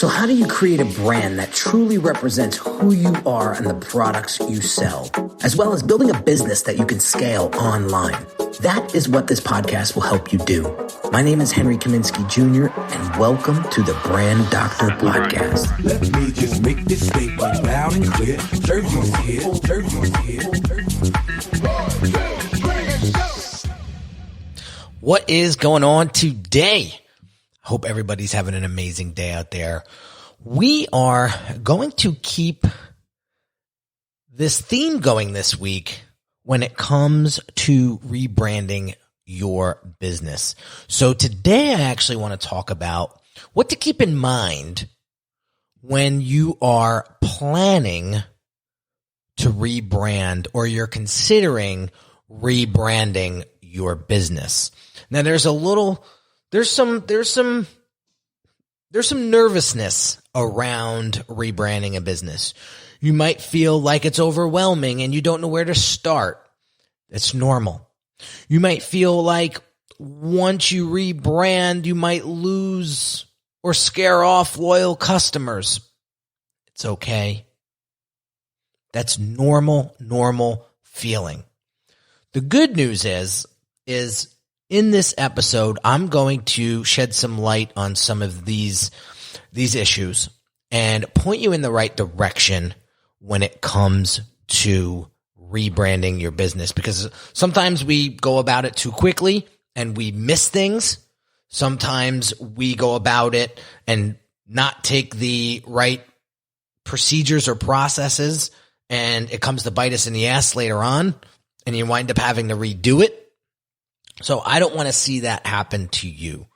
So how do you create a brand that truly represents who you are and the products you sell, as well as building a business that you can scale online? That is what this podcast will help you do. My name is Henry Kaminsky Jr., and welcome to the Brand Doctor Podcast. Let me just make this statement loud and clear. Jersey's here, Jersey's here. What is going on today? Hope everybody's having an amazing day out there. We are going to keep this theme going this week when it comes to rebranding your business. So today I actually want to talk about what to keep in mind when you are planning to rebrand or you're considering rebranding your business. Now there's some nervousness around rebranding a business. You might feel like it's overwhelming and you don't know where to start. It's normal. You might feel like once you rebrand, you might lose or scare off loyal customers. It's okay. That's normal feeling. The good news is in this episode, I'm going to shed some light on some of these issues and point you in the right direction when it comes to rebranding your business, because sometimes we go about it too quickly and we miss things. Sometimes we go about it and not take the right procedures or processes, and it comes to bite us in the ass later on, and you wind up having to redo it. So I don't want to see that happen to you.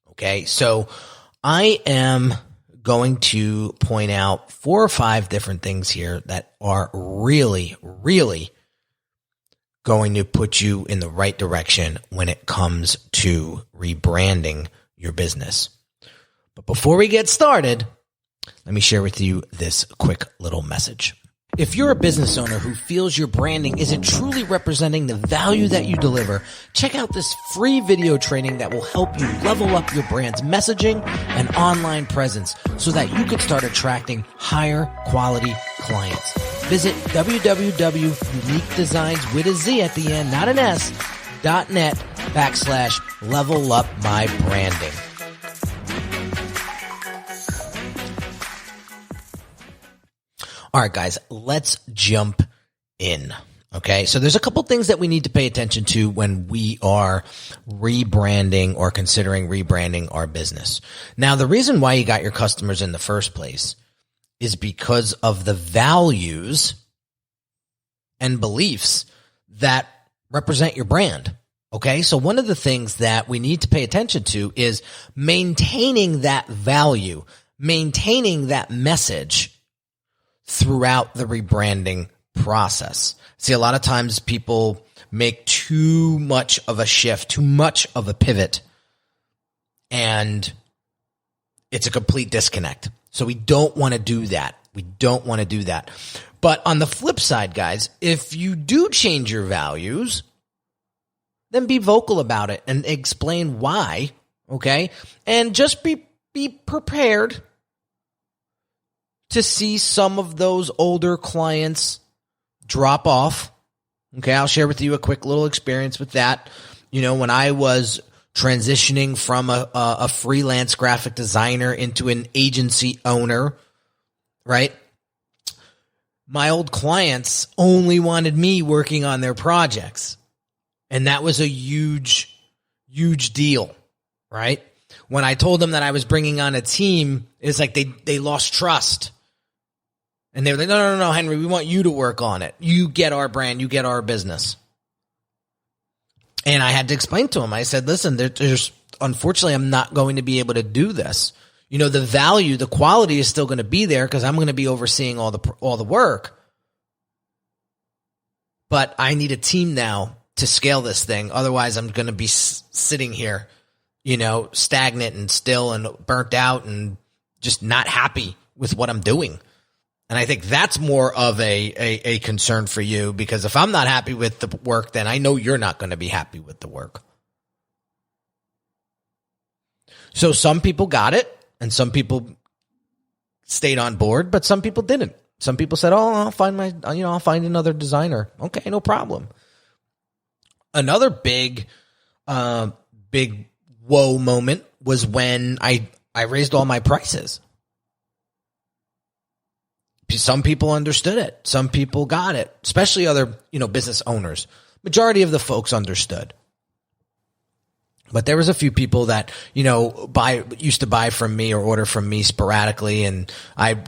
Okay. So I am going to point out 4 or 5 different things here that are really going to put you in the right direction when it comes to rebranding your business. But before we get started, let me share with you this quick little message. If you're a business owner who feels your branding isn't truly representing the value that you deliver, check out this free video training that will help you level up your brand's messaging and online presence so that you can start attracting higher quality clients. Visit www.uniquedesigns with a Z at the end, not an S, .net/level up my branding. All right, guys, let's jump in. Okay, so there's a couple things that we need to pay attention to when we are rebranding or considering rebranding our business. Now, the reason why you got your customers in the first place is because of the values and beliefs that represent your brand. Okay, so one of the things that we need to pay attention to is maintaining that value, maintaining that message throughout the rebranding process. See, a lot of times people make too much of a shift, too much of a pivot, and it's a complete disconnect. So we don't want to do that. But on the flip side, guys, if you do change your values, then be vocal about it and explain why, okay? And just be prepared to see some of those older clients drop off. Okay, I'll share with you a quick little experience with that. You know, when I was transitioning from a freelance graphic designer into an agency owner, right? My old clients only wanted me working on their projects. And that was a huge deal, right? When I told them that I was bringing on a team, it's like they lost trust. And they were like, no, Henry, we want you to work on it. You get our brand. You get our business. And I had to explain to them. I said, listen, there's unfortunately, I'm not going to be able to do this. You know, the value, the quality is still going to be there because I'm going to be overseeing all the work. But I need a team now to scale this thing. Otherwise, I'm going to be sitting here, you know, stagnant and still and burnt out and just not happy with what I'm doing. And I think that's more of a concern for you, because if I'm not happy with the work, then I know you're not going to be happy with the work. So some people got it and some people stayed on board, but some people didn't. Some people said, "Oh, I'll find another designer." Okay, no problem. Another big whoa moment was when I raised all my prices. Some people understood it. Some people got it, especially other, business owners. Majority of the folks understood. But there was a few people that, used to buy from me or order from me sporadically, and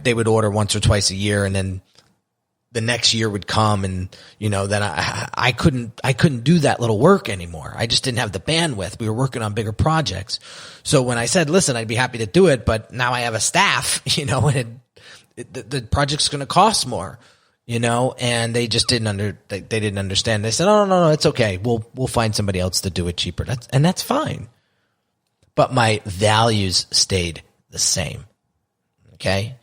they would order once or twice a year, and then the next year would come, and then I couldn't do that little work anymore. I just didn't have the bandwidth. We were working on bigger projects. So when I said, "Listen, I'd be happy to do it, but now I have a staff," and the project's going to cost more, and they just didn't they didn't understand. They said, "Oh, no, it's okay. We'll find somebody else to do it cheaper." That's fine. But my values stayed the same. Okay.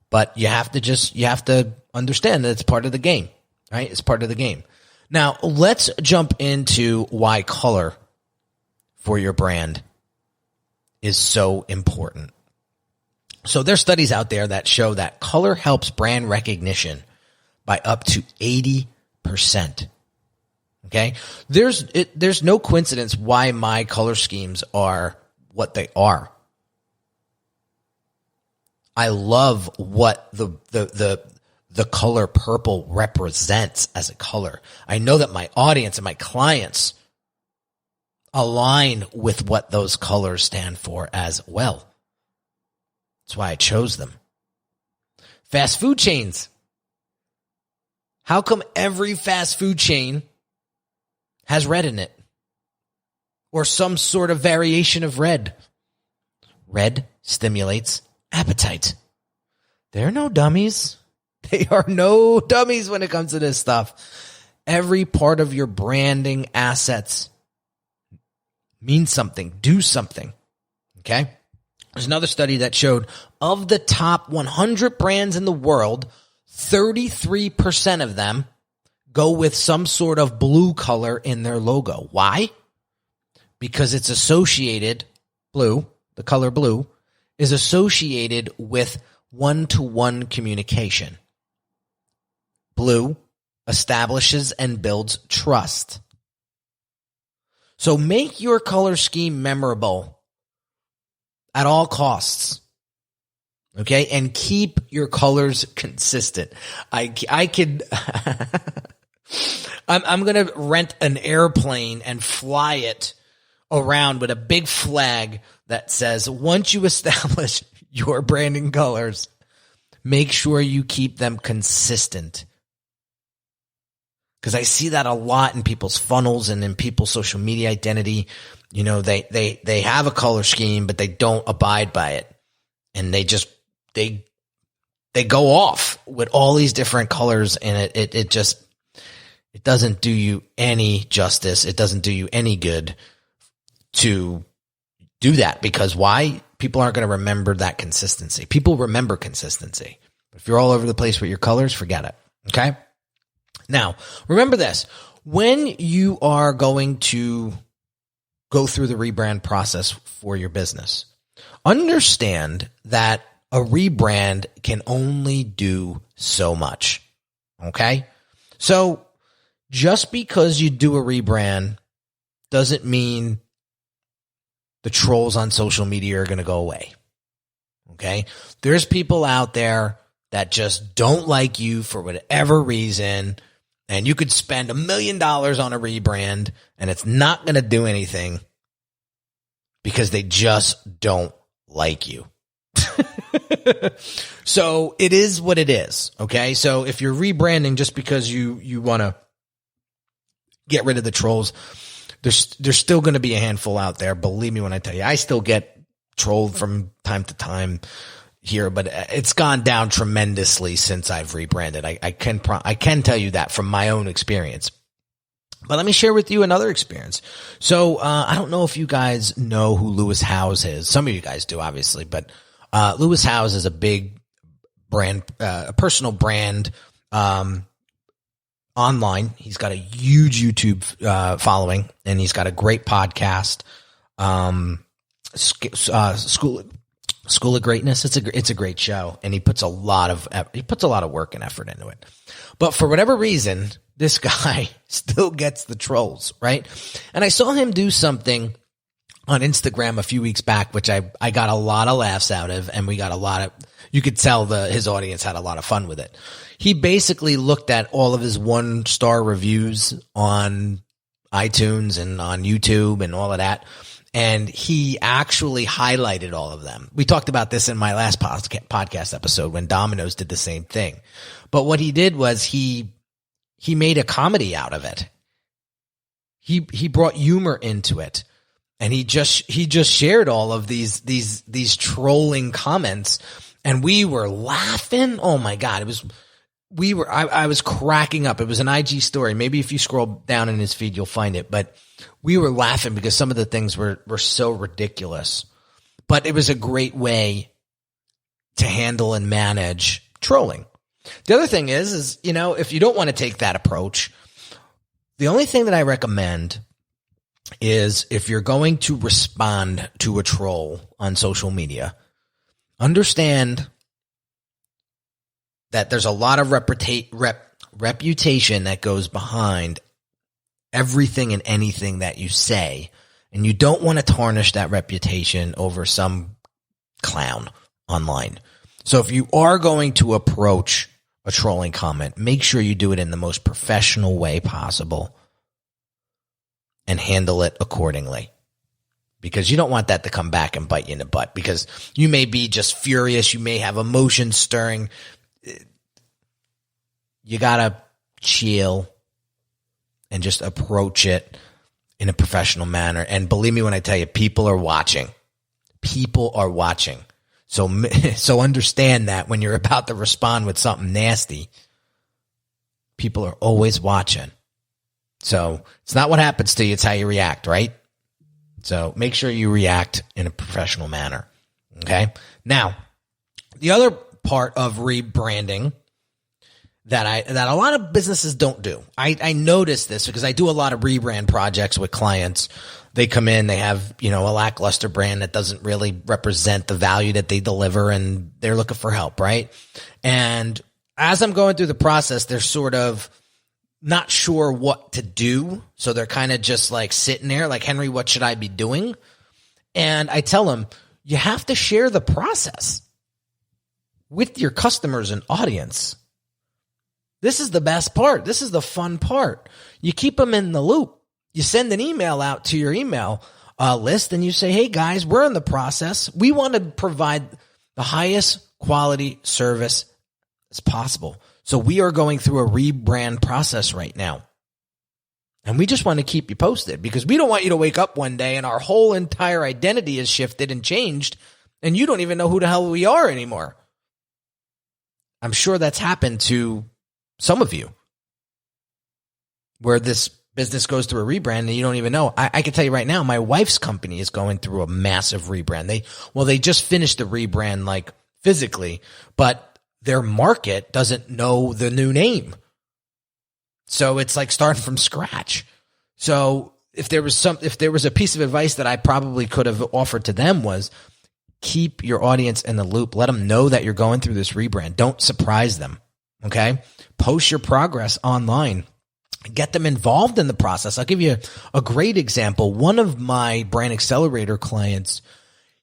But you have to understand that it's part of the game, right? It's part of the game. Now let's jump into why color for your brand is so important. So there's studies out there that show that color helps brand recognition by up to 80%. Okay? There's no coincidence why my color schemes are what they are. I love what the color purple represents as a color. I know that my audience and my clients align with what those colors stand for as well. That's why I chose them. Fast food chains. How come every fast food chain has red in it? Or some sort of variation of red? Red stimulates appetite. They're no dummies. They are no dummies when it comes to this stuff. Every part of your branding assets means something. Do something. Okay? There's another study that showed of the top 100 brands in the world, 33% of them go with some sort of blue color in their logo. Why? Because it's associated, blue, the color blue, is associated with one-to-one communication. Blue establishes and builds trust. So make your color scheme memorable at all costs. Okay? And keep your colors consistent. I could I'm going to rent an airplane and fly it around with a big flag that says, once you establish your branding colors, make sure you keep them consistent. Because I see that a lot in people's funnels and in people's social media identity. They have a color scheme, but they don't abide by it. And they go off with all these different colors, and it doesn't do you any justice. It doesn't do you any good to do that, because why? People aren't going to remember that consistency. People remember consistency. But if you're all over the place with your colors, forget it. Okay? Now, remember this. When you are going to go through the rebrand process for your business, understand that a rebrand can only do so much. Okay? So just because you do a rebrand doesn't mean the trolls on social media are going to go away. Okay? There's people out there that just don't like you for whatever reason, and you could spend $1 million on a rebrand and it's not going to do anything because they just don't like you. So it is what it is. Okay? So if you're rebranding just because you want to get rid of the trolls, there's still going to be a handful out there. Believe me when I tell you, I still get trolled from time to time here, but it's gone down tremendously since I've rebranded. I can tell you that from my own experience. But let me share with you another experience. So I don't know if you guys know who Lewis Howes is. Some of you guys do, obviously, but Lewis Howes is a big brand, a personal brand online. He's got a huge YouTube following, and he's got a great podcast. School of Greatness. It's a great show, and he puts a lot of work and effort into it. But for whatever reason, this guy still gets the trolls, right? And I saw him do something on Instagram a few weeks back, which I got a lot of laughs out of, and we got a lot of, you could tell his audience had a lot of fun with it. He basically looked at all of his 1-star reviews on iTunes and on YouTube and all of that, and he actually highlighted all of them. We talked about this in my last podcast episode when Domino's did the same thing. But what he did was he made a comedy out of it. He brought humor into it. And he just shared all of these trolling comments, and we were laughing. Oh my God. I was cracking up. It was an IG story. Maybe if you scroll down in his feed, you'll find it, but we were laughing because some of the things were so ridiculous, but it was a great way to handle and manage trolling. The other thing is, if you don't want to take that approach, the only thing that I recommend is if you're going to respond to a troll on social media, understand that there's a lot of reputation that goes behind everything and anything that you say, and you don't want to tarnish that reputation over some clown online. So if you are going to approach a trolling comment, make sure you do it in the most professional way possible and handle it accordingly, because you don't want that to come back and bite you in the butt, because you may be just furious. You may have emotions stirring. You got to chill and just approach it in a professional manner. And believe me when I tell you, people are watching. People are watching. So understand that when you're about to respond with something nasty, people are always watching. So it's not what happens to you, it's how you react, right? So make sure you react in a professional manner. Okay. Now, the other part of rebranding that a lot of businesses don't do. I noticed this because I do a lot of rebrand projects with clients. They come in, they have, a lackluster brand that doesn't really represent the value that they deliver, and they're looking for help, right? And as I'm going through the process, they're sort of not sure what to do. So they're kind of just like sitting there like, Henry, what should I be doing? And I tell them, you have to share the process with your customers and audience. This is the best part. This is the fun part. You keep them in the loop. You send an email out to your email list and you say, hey guys, we're in the process. We want to provide the highest quality service as possible. So we are going through a rebrand process right now. And we just want to keep you posted because we don't want you to wake up one day and our whole entire identity is shifted and changed and you don't even know who the hell we are anymore. I'm sure that's happened to some of you where this business goes through a rebrand and you don't even know. I can tell you right now, my wife's company is going through a massive rebrand. They just finished the rebrand like physically, but their market doesn't know the new name. So it's like starting from scratch. So if there was a piece of advice that I probably could have offered to them was keep your audience in the loop. Let them know that you're going through this rebrand. Don't surprise them. Okay. Post your progress online. Get them involved in the process. I'll give you a great example. One of my Brand Accelerator clients,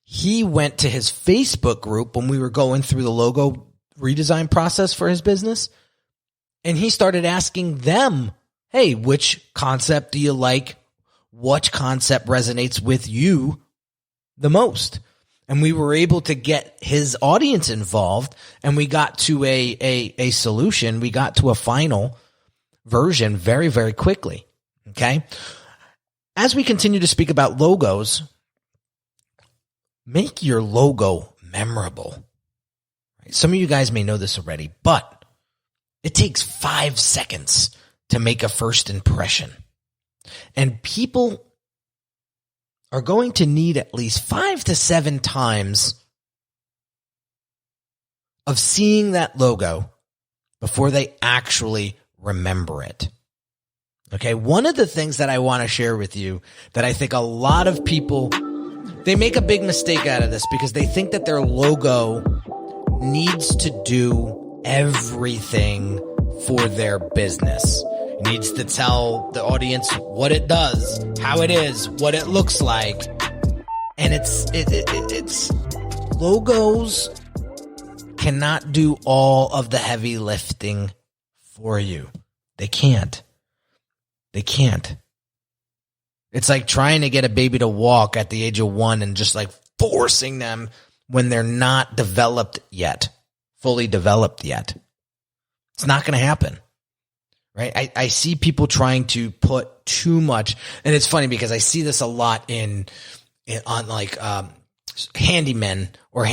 he went to his Facebook group when we were going through the logo redesign process for his business. And he started asking them, hey, which concept do you like? What concept resonates with you the most? And we were able to get his audience involved and we got to a solution. We got to a final version very, very quickly. Okay. As we continue to speak about logos, make your logo memorable. Some of you guys may know this already, but it takes 5 seconds to make a first impression. And people are going to need at least 5 to 7 times of seeing that logo before they actually remember it. Okay, one of the things that I want to share with you that I think a lot of people They make a big mistake out of this because they think that their logo needs to do everything for their business. It needs to tell the audience what it does, how it is, what it looks like. And it's logos cannot do all of the heavy lifting for you. They can't. They can't. It's like trying to get a baby to walk at the age of 1 and just like forcing them when they're not developed yet, fully developed yet. It's not going to happen, right? I see people trying to put too much, and it's funny because I see this a lot on like handymen or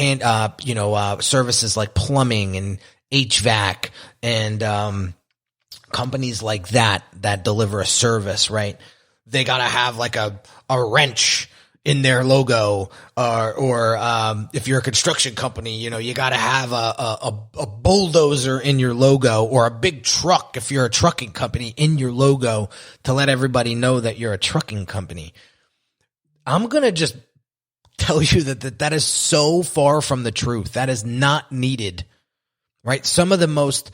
services like plumbing and HVAC and companies like that deliver a service, right? They got to have like a wrench in their logo, or if you're a construction company, you got to have a bulldozer in your logo, or a big truck if you're a trucking company in your logo to let everybody know that you're a trucking company. I'm going to just tell you that is so far from the truth. That is not needed, right? Some of the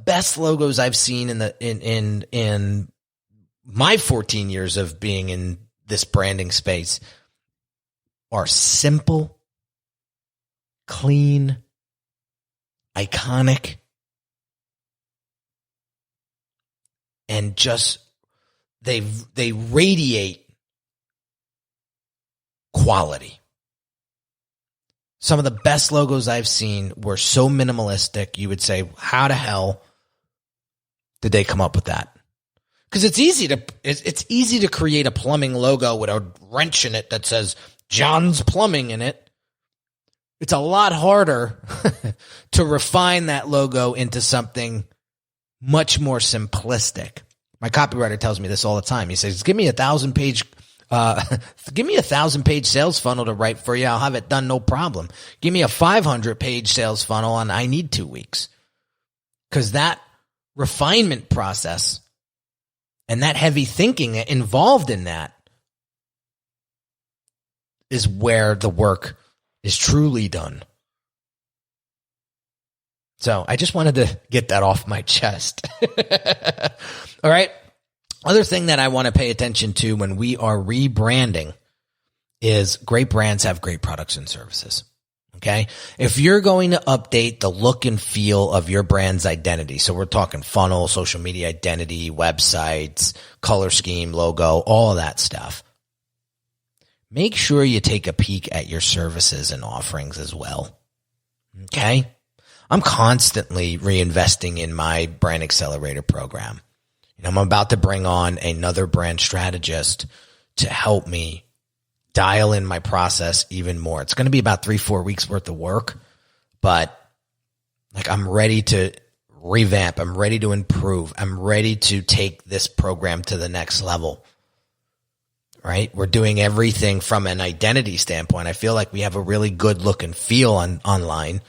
best logos I've seen in my 14 years of being in this branding space are simple, clean, iconic, and just they radiate quality. Some of the best logos I've seen were so minimalistic, you would say, how the hell did they come up with that? Because it's easy to create a plumbing logo with a wrench in it that says John's Plumbing in it. It's a lot harder to refine that logo into something much more simplistic. My copywriter tells me this all the time. He says, give me a 1,000-page sales funnel to write for you. I'll have it done, no problem. Give me a 500-page sales funnel and I need 2 weeks. Because that refinement process and that heavy thinking involved in that is where the work is truly done. So I just wanted to get that off my chest. All right. Other thing that I want to pay attention to when we are rebranding is great brands have great products and services. Okay. If you're going to update the look and feel of your brand's identity, so we're talking funnel, social media identity, websites, color scheme, logo, all of that stuff, make sure you take a peek at your services and offerings as well. Okay. I'm constantly reinvesting in my brand accelerator program. I'm about to bring on another brand strategist to help me dial in my process even more. It's going to be about 3-4 weeks worth of work, but like I'm ready to revamp. I'm ready to improve. I'm ready to take this program to the next level, right? We're doing everything from an identity standpoint. I feel like we have a really good look and feel online,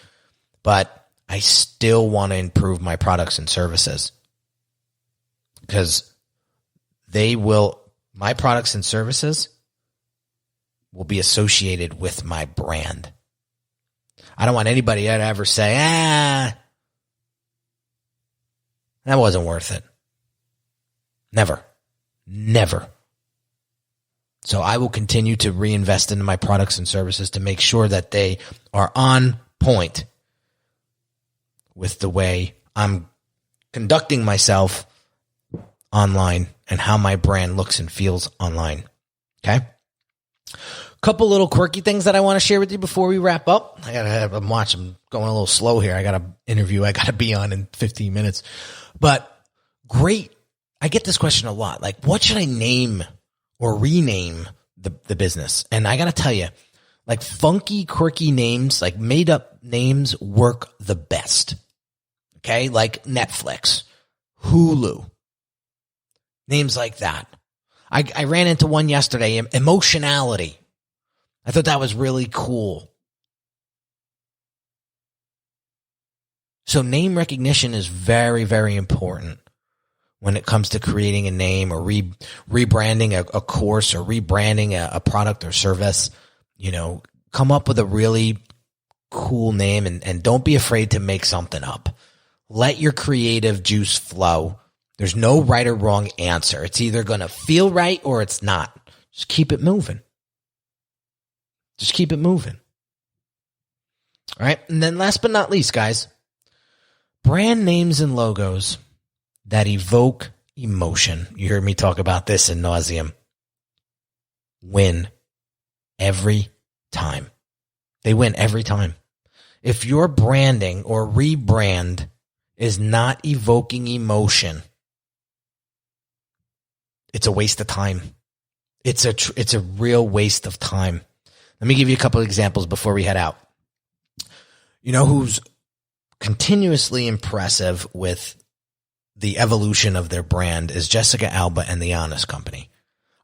but I still want to improve my products and services because my products and services will be associated with my brand. I don't want anybody to ever say, that wasn't worth it. Never. So I will continue to reinvest into my products and services to make sure that they are on point with the way I'm conducting myself online and how my brand looks and feels online. Okay? Couple little quirky things that I want to share with you before we wrap up. I'm going a little slow here. I got an interview I got to be on in 15 minutes. But great. I get this question a lot. Like, what should I name or rename the business? And I got to tell you, like funky, quirky names, like made up names work the best. Okay. Like Netflix, Hulu, names like that. I ran into one yesterday, Emotionality. I thought that was really cool. So name recognition is very, very important when it comes to creating a name or rebranding a course or rebranding a product or service. Come up with a really cool name and don't be afraid to make something up. Let your creative juice flow. There's no right or wrong answer. It's either going to feel right or it's not. Just keep it moving. Just keep it moving. All right. And then last but not least, guys, brand names and logos that evoke emotion. You heard me talk about this in nauseam. Win every time. They win every time. If your branding or rebrand is not evoking emotion, it's a waste of time. It's a real waste of time. Let me give you a couple of examples before we head out. You know who's continuously impressive with the evolution of their brand is Jessica Alba and The Honest Company.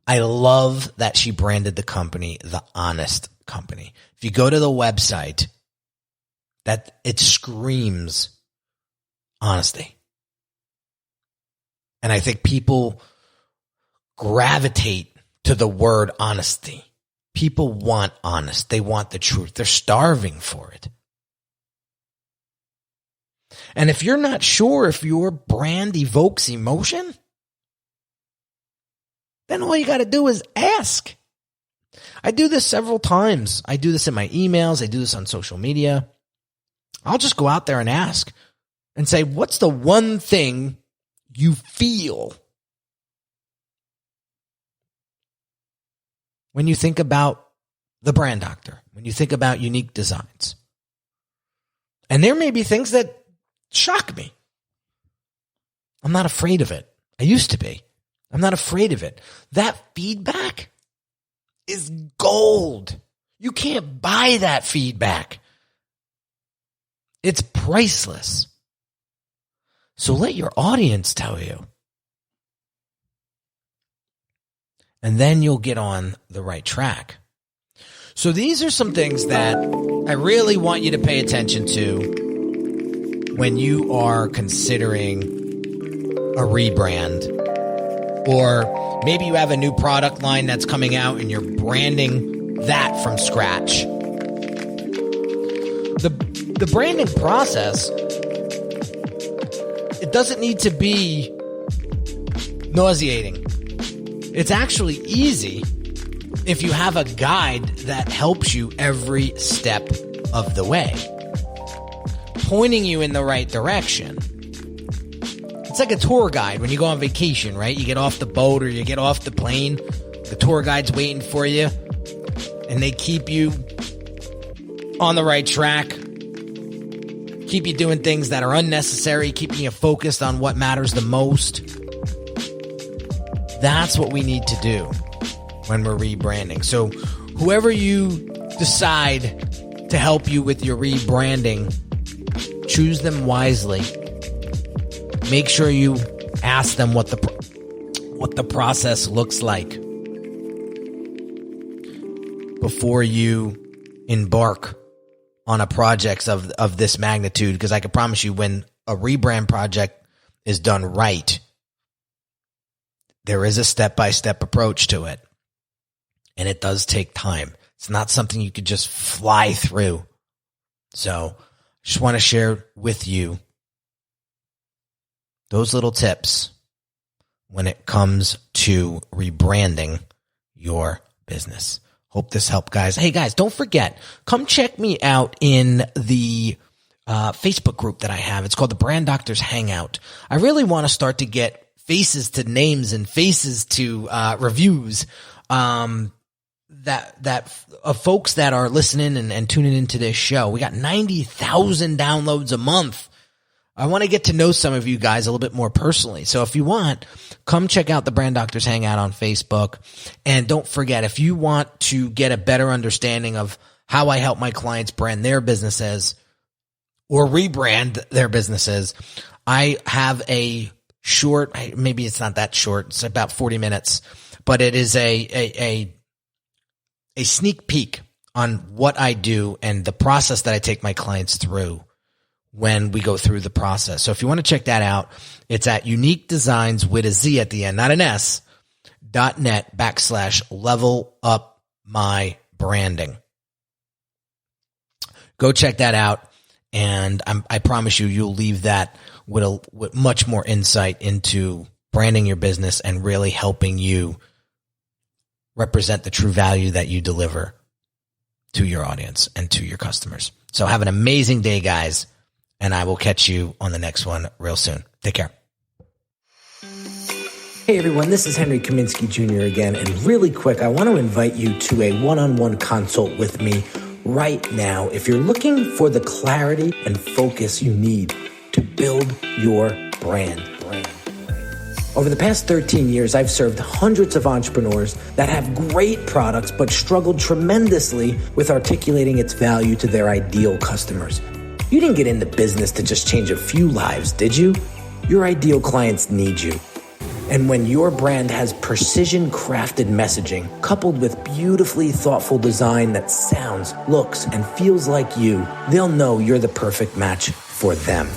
I love that she branded the company The Honest Company. If you go to the website, that it screams honesty. And I think people gravitate to the word honesty. People want honest. They want the truth. They're starving for it. And if you're not sure if your brand evokes emotion, then all you got to do is ask. I do this several times. I do this in my emails. I do this on social media. I'll just go out there and ask and say, what's the one thing you feel when you think about the brand doctor, when you think about unique designs? And there may be things that shock me. I'm not afraid of it. I used to be. I'm not afraid of it. That feedback is gold. You can't buy that feedback. It's priceless. So let your audience tell you. And then you'll get on the right track. So these are some things that I really want you to pay attention to when you are considering a rebrand, or maybe you have a new product line that's coming out and you're branding that from scratch. The branding process, it doesn't need to be nauseating. It's actually easy if you have a guide that helps you every step of the way, pointing you in the right direction. It's like a tour guide when you go on vacation, right? You get off the boat or you get off the plane, the tour guide's waiting for you, and they keep you on the right track, keep you doing things that are unnecessary, keeping you focused on what matters the most. That's what we need to do when we're rebranding. So whoever you decide to help you with your rebranding, choose them wisely. Make sure you ask them what the process looks like before you embark on a project of this magnitude, because I can promise you, when a rebrand project is done right, there is a step-by-step approach to it, and it does take time. It's not something you could just fly through. So just want to share with you those little tips when it comes to rebranding your business. Hope this helped, guys. Hey, guys, don't forget, come check me out in the Facebook group that I have. It's called the Brand Doctors Hangout. I really want to start to get faces to names and faces to reviews that of folks that are listening and tuning into this show. We got 90,000 downloads a month. I want to get to know some of you guys a little bit more personally. So if you want, come check out the Brand Doctors Hangout on Facebook. And don't forget, if you want to get a better understanding of how I help my clients brand their businesses or rebrand their businesses, I have a short, maybe it's not that short, it's about 40 minutes, but it is a sneak peek on what I do and the process that I take my clients through when we go through the process. So if you want to check that out, it's at Unique Designs with a Z at the end, not an S, .net/level up my branding. Go check that out. And I promise you'll leave that with much more insight into branding your business and really helping you represent the true value that you deliver to your audience and to your customers. So have an amazing day, guys, and I will catch you on the next one real soon. Take care. Hey everyone, this is Henry Kaminsky Jr. again, and really quick, I want to invite you to a one-on-one consult with me right now if you're looking for the clarity and focus you need to build your brand. Over the past 13 years, I've served hundreds of entrepreneurs that have great products but struggled tremendously with articulating its value to their ideal customers. You didn't get into business to just change a few lives, did you? Your ideal clients need you. And when your brand has precision-crafted messaging coupled with beautifully thoughtful design that sounds, looks, and feels like you, they'll know you're the perfect match for them.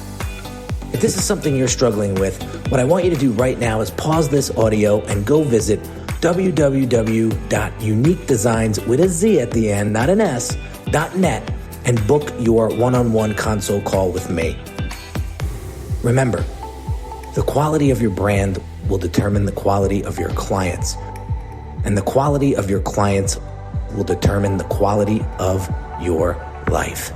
If this is something you're struggling with, what I want you to do right now is pause this audio and go visit www.uniquedesigns with a Z at the end, not an S, .net, and book your one-on-one consult call with me. Remember, the quality of your brand will determine the quality of your clients, and the quality of your clients will determine the quality of your life.